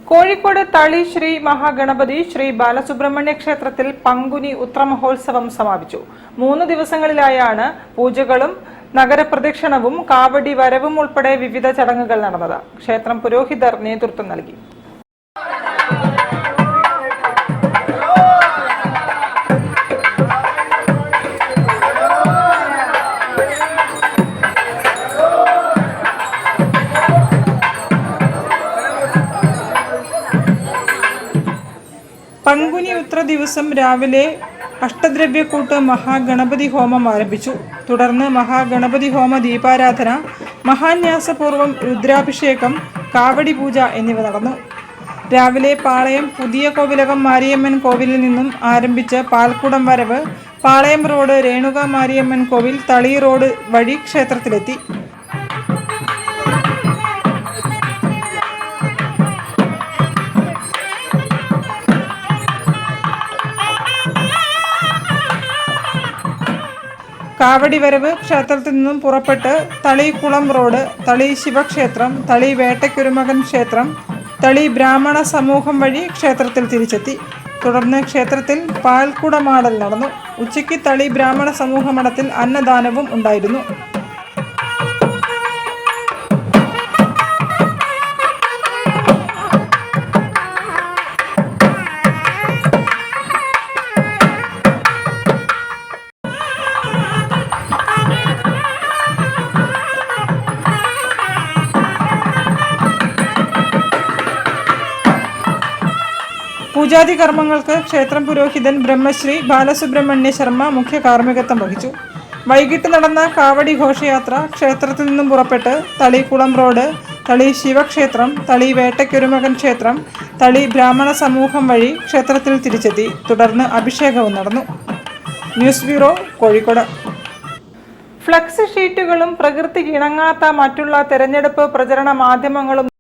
കോഴിക്കോട് തളി ശ്രീ മഹാഗണപതി ശ്രീ ബാലസുബ്രഹ്മണ്യ ക്ഷേത്രത്തിൽ പങ്കുനി ഉത്രമഹോത്സവം സമാപിച്ചു. 3 ദിവസങ്ങളിലായാണ് പൂജകളും നഗരപ്രദക്ഷിണവും കാവടി വരവും ഉൾപ്പെടെ വിവിധ ചടങ്ങുകൾ നടന്നത്. ക്ഷേത്രം പുരോഹിതർ നേതൃത്വം നൽകി. പങ്കുനി ഉത്ര ദിവസം രാവിലെ അഷ്ടദ്രവ്യക്കൂട്ട് മഹാഗണപതി ഹോമം ആരംഭിച്ചു. തുടർന്ന് മഹാഗണപതി ഹോമ ദീപാരാധന, മഹാന്യാസപൂർവം രുദ്രാഭിഷേകം, കാവടി പൂജ എന്നിവ നടന്നു. രാവിലെ പാളയം പുതിയ കോവിലകം മാരിയമ്മൻ കോവിലിൽ നിന്നും ആരംഭിച്ച് പാൽക്കുടം വരവ്, പാളയം റോഡ് രേണുക മാരിയമ്മൻ കോവിൽ, തളി റോഡ് വഴി ക്ഷേത്രത്തിലെത്തി. കാവടി വരവ് ക്ഷേത്രത്തിൽ നിന്നും പുറപ്പെട്ട് തളിക്കുളം റോഡ്, തളി ശിവക്ഷേത്രം, തളി വേട്ടയ്ക്കൊരുമകൻ ക്ഷേത്രം, തളി ബ്രാഹ്മണ സമൂഹം വഴി ക്ഷേത്രത്തിൽ തിരിച്ചെത്തി. തുടർന്ന് ക്ഷേത്രത്തിൽ പാൽക്കുടമാടൽ നടന്നു. ഉച്ചയ്ക്ക് തളി ബ്രാഹ്മണ സമൂഹ മഠത്തിൽ അന്നദാനവും ഉണ്ടായിരുന്നു. പൂജാതി കർമ്മങ്ങൾക്ക് ക്ഷേത്രം പുരോഹിതൻ ബ്രഹ്മശ്രീ ബാലസുബ്രഹ്മണ്യ ശർമ്മ മുഖ്യ കാർമ്മികത്വം വഹിച്ചു. വൈകിട്ട് നടന്ന കാവടി ഘോഷയാത്ര ക്ഷേത്രത്തിൽ നിന്നും പുറപ്പെട്ട് തളിക്കുളം റോഡ്, തളി ശിവക്ഷേത്രം, തളി വേട്ടയ്ക്കൊരുമകൻ ക്ഷേത്രം, തളി ബ്രാഹ്മണ സമൂഹം വഴി ക്ഷേത്രത്തിൽ തിരിച്ചെത്തി. തുടർന്ന് അഭിഷേകവും നടന്നു. News bureau, Kozhikode. ഫ്ലക്സ് ഷീറ്റുകളും പ്രകൃതിക്ക് ഇണങ്ങാത്ത മറ്റുള്ള തെരഞ്ഞെടുപ്പ് പ്രചരണ മാധ്യമങ്ങളും